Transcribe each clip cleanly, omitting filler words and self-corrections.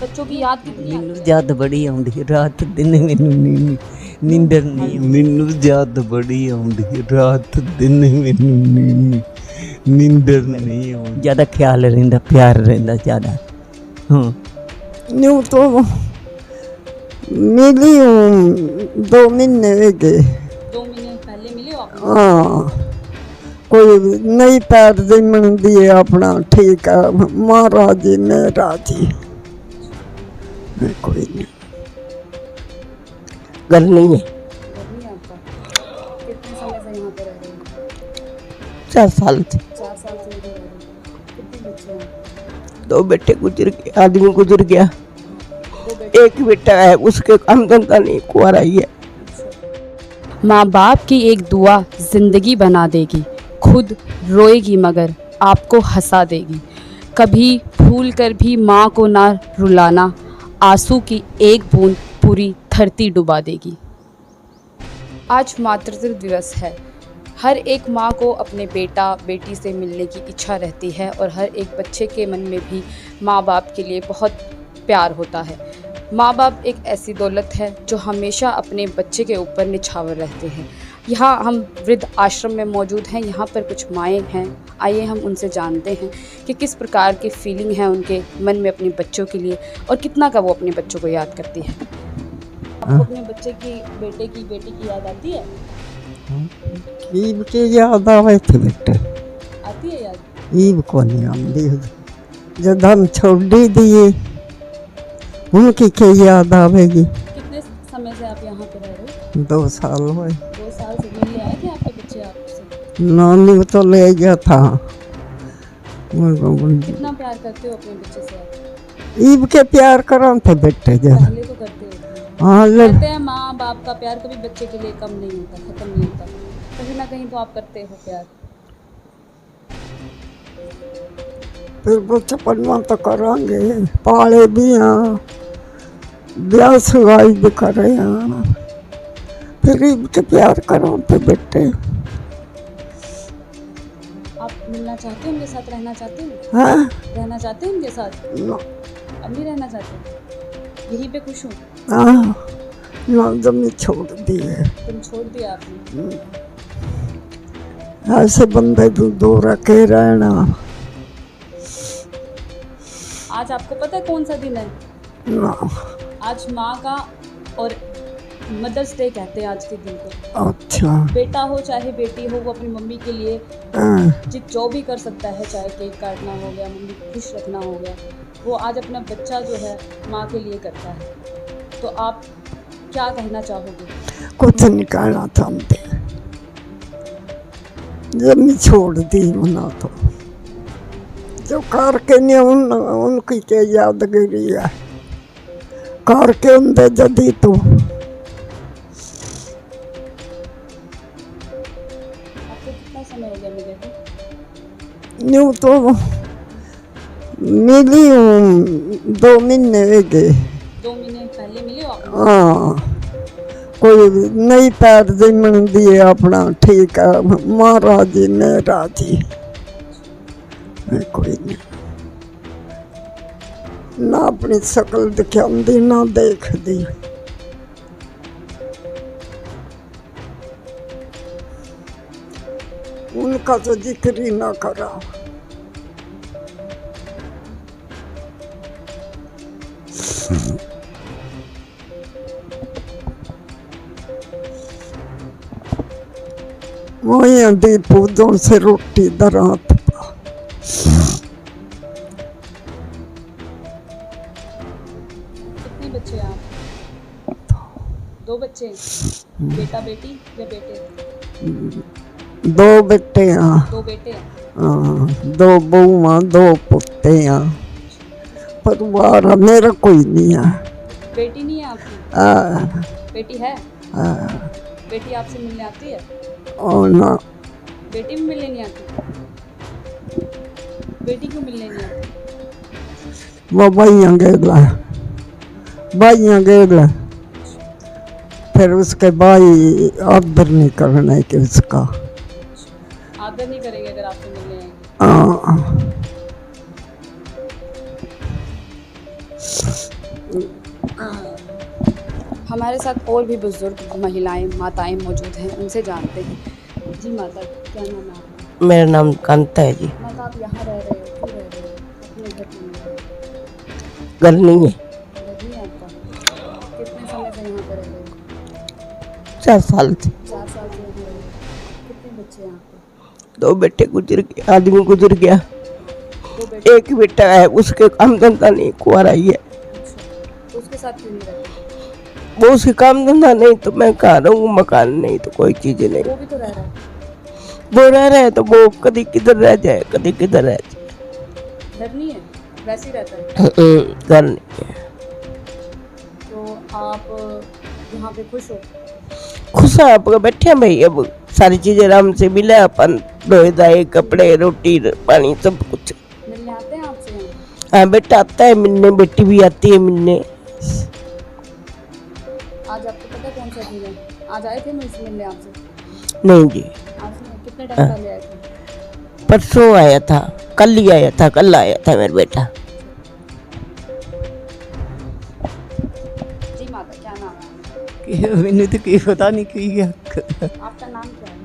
बच्चों की याद कितनी आती ਮੈਨੂੰ है? ਯਾਦ ਬੜੀ ਆਉਂਦੀ ਰਾਤ ਦਿਨ ਮੈਨੂੰ ਨੀਂਦਰ ਨਹੀਂ ਮੈਨੂੰ ਯਾਦ ਬੜੀ ਆਉਂਦੀ ਰਾਤ ਦਿਨ ਮੈਨੂੰ ਨੀਂਦਰ ਨਹੀਂ ਆਉਂਦੀ ਜ਼ਿਆਦਾ ਖਿਆਲ ਰਹਿੰਦਾ ਪਿਆਰ ਰਹਿੰਦਾ ਜ਼ਿਆਦਾ ਹਾਂ न्यू तो मिली हूँ 2 महीने हो गए 2 महीने पहले मिले हो आप? हाँ कोई नहीं पैर जमन दिए अपना ठीक है महाराज जी मेरा जी कोई नहीं ਗੱਲ ਨਹੀਂ ਹੈ घर नहीं है आपका? कितने समय से यहाँ पे रह रहे हो? 4 साल से 4 साल से इधर रह रहे हो। कितने बच्चे हैं? 2 बेटे गुजर गए आदमी गुजर गया 2 बेटे। एक बेटा है उसके काम धंधा नहीं कुंवारा ही है माँ बाप की एक दुआ जिंदगी बना देगी, खुद रोएगी मगर आपको हंसा देगी। कभी भूल कर भी माँ को ना रुलाना, आंसू की एक बूंद पूरी धरती डुबा देगी। आज मातृत्व दिवस है। हर एक माँ को अपने बेटा बेटी से मिलने की इच्छा रहती है और हर एक बच्चे के मन में भी माँ बाप के लिए बहुत प्यार होता है। माँ बाप एक ऐसी दौलत है जो हमेशा अपने बच्चे के ऊपर निछावर रहते हैं। यहाँ हम वृद्ध आश्रम में मौजूद हैं। यहाँ पर कुछ माएँ हैं, आइए हम उनसे जानते हैं कि किस प्रकार की फीलिंग है उनके मन में अपने बच्चों के लिए और कितना का वो अपने बच्चों को याद करती है। आपको अपने बच्चे की बेटे की बेटी की याद आती है? ईब के याद आवे थे बेटे आती है याद? ईब को नहीं आती जब हम छोड़ दिए उनकी क्या याद आवेगी। कितने समय से आप यहाँ पे रह रहे हो? 2 साल हुए 2 साल से मिलने आए थे आपके बच्चे आपसे? नानी तो ले गया था कितना प्यार करते हो अपने बच्चे से आप? ईब के प्यार करा थे बेटे जब पहले तो करते होते हैं। हाँ कहते हैं माँ बाप का प्यार कभी बच्चे के लिए कम नहीं होता, खत्म नहीं होता। कहीं ना कहीं तो आप करते हो प्यार। फिर बचपन में तो करांगे पाले भी हाँ ब्याह सुहाई भी करे हाँ फिर ईब के प्यार करो तो बेटे आप मिलना चाहते हो उनके साथ, रहना चाहते हो? हाँ रहना चाहते हो उनके साथ? ना अब नहीं रहना चाहते? यहीं पे खुश हो? हाँ ना जमी छोड़ दिए तुम छोड़ दिया आपने? ऐसे बंदे तो दूर रखे रहना। आज आपको पता है कौन सा दिन है? ना आज माँ का और मदर्स डे कहते हैं आज के दिन को। अच्छा बेटा हो चाहे बेटी हो, वो अपनी मम्मी के लिए हाँ जो भी कर सकता है, चाहे केक काटना हो गया, मम्मी को खुश रखना हो गया, वो आज अपना बच्चा जो है माँ के लिए करता है। तो आप क्या कहना चाहोगे? कुछ निकालना था हमने जमी छोड़ दी मना तो जो करके नहीं उनकी क्या यादगिरी है करके उनके जदी तो आपको कितना समय हो गया मिले थे? न्यू तो मिली हूँ 2 महीने हो गए 2 महीने पहले मिले हो आप? हाँ कोई नहीं पैर जमन दिए अपना ठीक है महाराज जी मेरा जी कोई नहीं ना अपनी शकल दिखाती ना देखती उनका तो जिक्र ही ना करा। वही दी पूजों से रोटी दरात कितने बच्चे हैं आप? 2 बच्चे हैं? बेटा बेटी या बेटे? 2 बेटे हैं 2 बेटे हैं। हाँ 2 बहुआ 2 पुत्ते हैं परिवार मेरा कोई नहीं है। बेटी नहीं है आपकी? हाँ, बेटी है? हाँ, बेटी आपसे मिलने आती है? और ना बेटी भी मिलने नहीं आती? बेटी क्यों मिलने नहीं आती? वो भाइयाँ गेला फिर उसके भाई आदर नहीं करने के उसका आदर नहीं करेंगे अगर आपसे मिलने आएंगे? हाँ हमारे साथ और भी बुजुर्ग महिलाएं माताएं मौजूद हैं, उनसे जानते हैं। जी माता, क्या नाम है आपका? मेरा नाम कांता है जी। माता, आप यहाँ रह रहे हो, क्यों रह रहे हो? अपने घर क्यों नहीं रह रहे? घर नहीं है, घर नहीं है आपका? कितने समय से यहाँ पर रह रहे हो? 4 साल से। 4 साल से यहाँ रह रहे हो। कितने बच्चे हैं आपके? 2 बेटे गुजर गए, आदमी गुजर गया। 2 बेटे। एक ही बेटा है, उसके काम धंधा नहीं, कुंवारा ही है। अच्छा, तो उसके साथ क्यों नहीं रहते? वो उसके काम धंधा नहीं तो मैं कहाँ रहूँ, मकान नहीं तो कोई चीज नहीं। वो भी तो रह रहा है। वो रह रहे तो वो कभी किधर रह जाए, कभी किधर रह जाए। घर नहीं है, वैसे ही रहता है। घर नहीं है। तो आप यहाँ पे खुश हो? खुश है, आप बैठे हैं भाई। अब सारी चीजें आराम से मिले, अपन धोए धाए कपड़े रोटी पानी सब कुछ। मिलने आते हैं आपसे यहाँ? हाँ, बेटा आता है मिलने, बेटी भी आती है मिलने। आज आपको पता कौन सा दिन है? आज आए थे मिलने आपसे? नहीं जी, आज नहीं, कितने टाइम पहले आए थे? परसों आया था, कल ही आया था, कल आया था मेरा बेटा। जी माता, क्या नाम है? मैंने तो की पता नहीं की आपका नाम क्या है?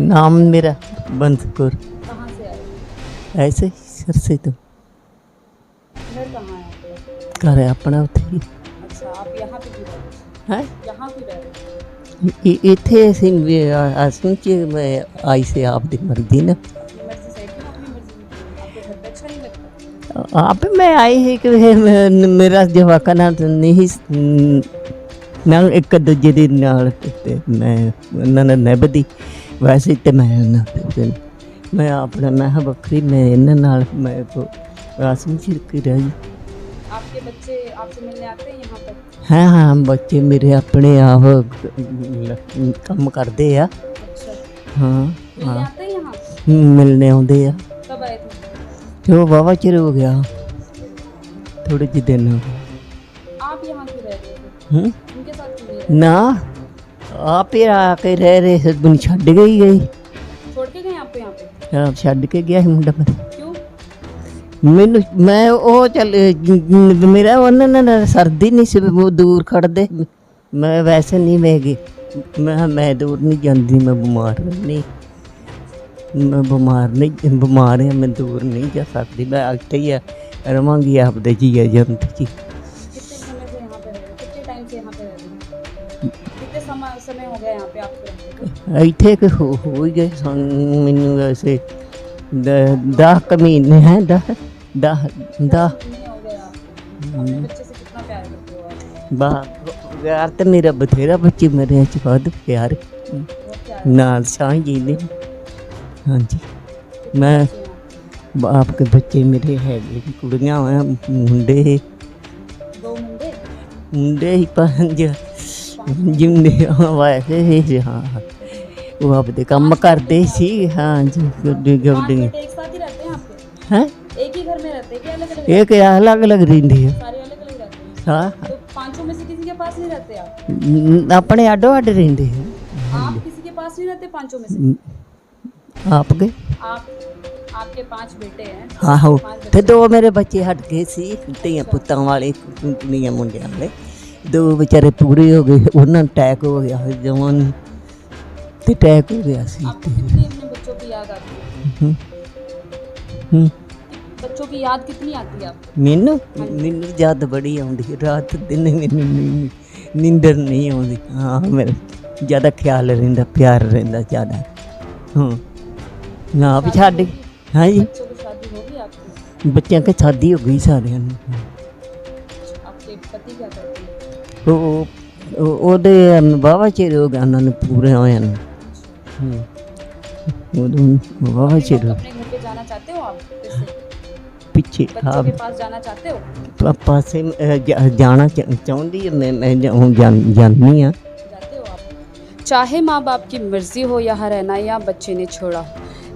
नाम मेरा बंसपुर, कहाँ से आए? ऐसे ही सर से तो घर कहाँ है आपका? घर है अपना उथे ही अच्छा, आप यहाँ पे क्यों रह रहे है। हो? यहाँ क्यों रह रहे हो? इथे असुन च मैं आई से आप दी मर्जी ना अपनी मर्जी से क्यों? अपनी मर्जी से क्यों? आपको घर पे अच्छा नहीं लगता? आप मैं आई है कि मेरा जवाका ना नहीं ना एक दूजे ਦੇ ਨਾਲ ਤੇ ਮੈਂ ਉਹਨਾਂ ਨਾਲ ਨਿਭਦੀ ਵੈਸੇ ਤੇ ਮੈਂ ਨਾ ਮੈਂ ਆਪਣਾ ਮੈਂ ਵੱਖਰੀ ਮੈਂ ਇਹਨਾਂ ਨਾਲ ਮੈਂ ਰਾਸਮ छिड़की रही। आपके बच्चे आपसे मिलने आते हैं यहाँ पर? हाँ हाँ, बच्चे मेरे अपने आप काम करते आ। अच्छा, हाँ मिलने हाँ, आते हैं यहाँ? मिलने आते आ। कब आए थे? तो वावा चिर हो गया, थोड़े ਜਿਹੇ दिन हो गए। आप यहाँ क्यों रह रहे थे? उनके साथ क्यों नहीं रहे? ना आप ही आके रह रहे थे, बन छड़ गई गई। छोड़ के गए आपको यहाँ पे? आप छड़ के गया है मुंडा मेरा। क्यों? ਮੈਨੂੰ ਮੈਂ ਉਹ ਚੱਲ ਮੇਰਾ ਉਹਨਾਂ ਨਾਲ ਸਰਦੀ ਨਹੀਂ ਸੀ, ਉਹ ਦੂਰ ਖੜਦੇ। ਮੈਂ ਵੈਸੇ ਨਹੀਂ ਮੈਂ ਗਈ, ਮੈਂ ਦੂਰ ਨਹੀਂ ਜਾਂਦੀ, ਮੈਂ ਬਿਮਾਰ ਨਹੀਂ, ਮੈਂ ਬਿਮਾਰ ਨਹੀਂ, ਬਿਮਾਰ ਹਾਂ, ਮੈਂ ਦੂਰ ਨਹੀਂ ਜਾ ਸਕਦੀ। ਮੈਂ ਇੱਥੇ ਹੀ ਰਵਾਂਗੀ ਆਪਦੇ ਜੀ ਏਜੰਟ ਜੀ। कितने समय से यहाँ पे रह रहे हो? कितने टाइम से यहाँ पे रह रहे हो? कितने समय हो गया यहाँ पे आपको रहने को? ਇੱਥੇ ਕਿ ਹੋ ਹੀ ਗਏ ਸਾਨੂੰ, ਮੈਨੂੰ ਵੈਸੇ 10 ਮਹੀਨੇ ਹੈ, 10 नहीं हो गया आपको? अपने बच्चे से कितना प्यार करते हो आप? प्यार तो मेरा बथेरा, बच्चे मेरे च बहुत प्यार बहुत प्यार नाल शाह जी ने। हाँ जी, मैं करते हैं आप? आपके बच्चे मेरे है, कुड़ियाँ मुंडे 2 मुंडे? मुंडे ही 5 जिंदे वैसे ही। हाँ, वो आपदे काम करते सी। हाँ जी, गुड्डी 5 गुड्डी बेटे एक साथ ही रहते हैं आपके? हैं, एक ही घर में रहते हैं कि अलग अलग? एक अलग अलग रही है। सारे अलग अलग रहते हैं? हाँ, तो पांचों में से किसी के पास नहीं रहते आप? अपने आडो आड रही है। आप किसी के पास नहीं रहते पांचों में से? आपके आपके 5 बेटे हैं? आहो, 5 ते बच्चे। 2 मेरे बच्चे हट गए सी, ਧੀਆਂ ਪੁੱਤਾਂ ਵਾਲੇ, ਕੁੜੀਆਂ ਮੁੰਡਿਆਂ ਵਾਲੇ। 2 ਵਿਚਾਰੇ ਪੂਰੇ ਹੋ ਗਏ, ਉਹਨਾਂ ਨੂੰ ਅਟੈਕ ਹੋ ਗਿਆ ਜਵਾਨ ਤੇ ਅਟੈਕ ਹੋ ਗਿਆ ਸੀ। आपको कितनी अपने बच्चों की याद आती है? ਹੂੰ, बच्चों की याद कितनी आती है आपको? ਮੈਨੂੰ ਯਾਦ ਬੜੀ ਆਉਂਦੀ ਹੈ, ਰਾਤ ਦਿਨ ਮੈਨੂੰ ਨੀਂਦਰ ਨਹੀਂ ਆਉਂਦੀ। ਹਾਂ, ਮੇਰਾ ਜ਼ਿਆਦਾ ਖਿਆਲ ਰਹਿੰਦਾ, ਪਿਆਰ ਰਹਿੰਦਾ ਜ਼ਿਆਦਾ। ਹਾਂ ਨਾ ਵੀ ਛੱਡ। हाँ जी, बच्चों की शादी होगी आपकी? बच्चों की शादी हो गई सारे। आपके पति क्या करते हैं? ਉਹਦੇ ਵਾਹਵਾ ਚਿਰ ਹੋ ਗਿਆ ਉਹਨਾਂ ਨੂੰ ਪੂਰੇ ਹੋਇਆ ਨੂੰ। ਉਦੋਂ ਵਾਹਵਾ ਚਿਰ अपने घर पे जाना चाहते हो आप फिर से? ਪਿੱਛੇ बच्चों के पास जाना चाहते हो? ਪਾਸੇ ਜਾਣਾ ਚਾਹੁੰਦੀ ਹੈ। ਮੈਂ ਜਾਂਦੀ ਹਾਂ। जाते हो आप? चाहे माँ बाप की मर्जी हो यहाँ रहना या बच्चे ने छोड़ा,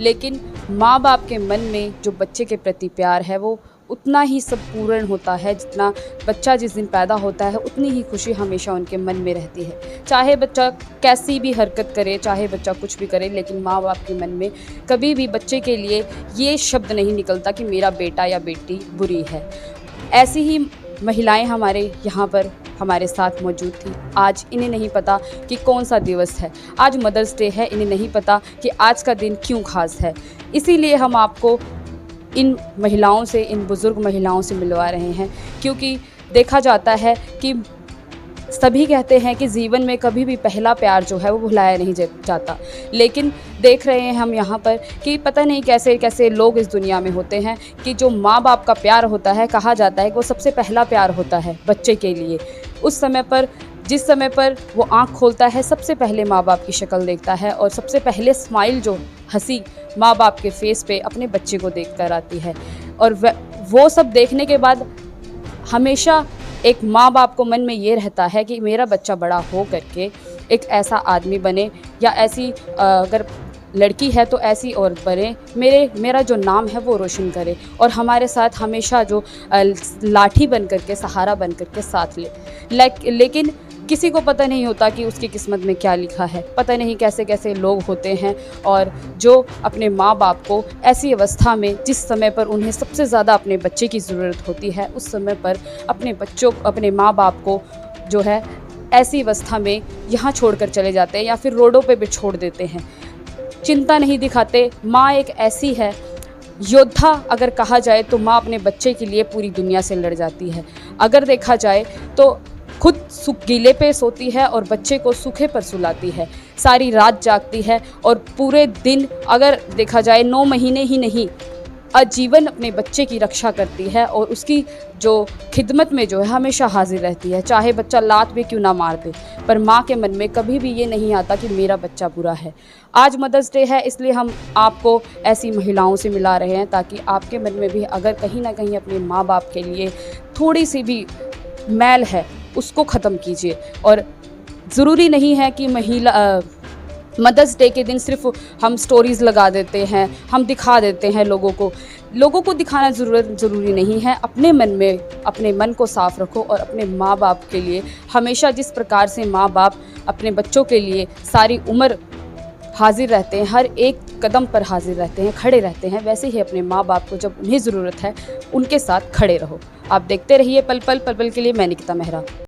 लेकिन माँ बाप के मन में जो बच्चे के प्रति प्यार है वो उतना ही सब पूर्ण होता है। जितना बच्चा जिस दिन पैदा होता है उतनी ही खुशी हमेशा उनके मन में रहती है। चाहे बच्चा कैसी भी हरकत करे, चाहे बच्चा कुछ भी करे, लेकिन माँ बाप के मन में कभी भी बच्चे के लिए ये शब्द नहीं निकलता कि मेरा बेटा या बेटी बुरी है। ऐसी ही महिलाएं हमारे यहाँ पर हमारे साथ मौजूद थी। आज इन्हें नहीं पता कि कौन सा दिवस है, आज मदर्स डे है, इन्हें नहीं पता कि आज का दिन क्यों खास है। इसीलिए हम आपको इन महिलाओं से, इन बुज़ुर्ग महिलाओं से मिलवा रहे हैं, क्योंकि देखा जाता है कि सभी कहते हैं कि जीवन में कभी भी पहला प्यार जो है वो भुलाया नहीं जाता, लेकिन देख रहे हैं हम यहाँ पर कि पता नहीं कैसे कैसे लोग इस दुनिया में होते हैं कि जो माँ बाप का प्यार होता है, कहा जाता है कि वो सबसे पहला प्यार होता है बच्चे के लिए। उस समय पर, जिस समय पर वो आँख खोलता है, सबसे पहले माँ बाप की शक्ल देखता है और सबसे पहले स्माइल, जो हंसी माँ बाप के फेस पे अपने बच्चे को देख कर आती है। और वो सब देखने के बाद हमेशा एक माँ बाप को मन में ये रहता है कि मेरा बच्चा बड़ा हो करके एक ऐसा आदमी बने, या ऐसी अगर लड़की है तो ऐसी औरत बने, मेरा जो नाम है वो रोशन करे और हमारे साथ हमेशा जो लाठी बन करके, सहारा बन करके साथ ले। लेकिन किसी को पता नहीं होता कि उसकी किस्मत में क्या लिखा है। पता नहीं कैसे कैसे लोग होते हैं और जो अपने माँ बाप को ऐसी अवस्था में, जिस समय पर उन्हें सबसे ज़्यादा अपने बच्चे की ज़रूरत होती है, उस समय पर अपने माँ बाप को जो है ऐसी अवस्था में यहाँ छोड़कर चले जाते हैं या फिर रोडों पे भी छोड़ देते हैं। चिंता नहीं दिखाते। माँ एक ऐसी है योद्धा, अगर कहा जाए तो माँ अपने बच्चे के लिए पूरी दुनिया से लड़ जाती है। अगर देखा जाए तो खुद गीले पे सोती है और बच्चे को सूखे पर सुलाती है, सारी रात जागती है और पूरे दिन, अगर देखा जाए 9 महीने ही नहीं, आजीवन अपने बच्चे की रक्षा करती है और उसकी जो खिदमत में जो है हमेशा हाजिर रहती है, चाहे बच्चा लात भी क्यों ना मार दे। पर माँ के मन में कभी भी ये नहीं आता कि मेरा बच्चा बुरा है। आज मदर्स डे है, इसलिए हम आपको ऐसी महिलाओं से मिला रहे हैं ताकि आपके मन में भी अगर कहीं ना कहीं अपने माँ बाप के लिए थोड़ी सी भी मैल है, उसको ख़त्म कीजिए। और ज़रूरी नहीं है कि मदर्स डे के दिन सिर्फ हम स्टोरीज़ लगा देते हैं, हम दिखा देते हैं लोगों को दिखाना ज़रूरी नहीं है। अपने मन में, अपने मन को साफ़ रखो और अपने माँ बाप के लिए हमेशा, जिस प्रकार से माँ बाप अपने बच्चों के लिए सारी उम्र हाजिर रहते हैं, हर एक कदम पर हाजिर रहते हैं, खड़े रहते हैं, वैसे ही अपने माँ बाप को जब उन्हें ज़रूरत है उनके साथ खड़े रहो। आप देखते रहिए पल पल के लिए। मैं निकिता मेहरा।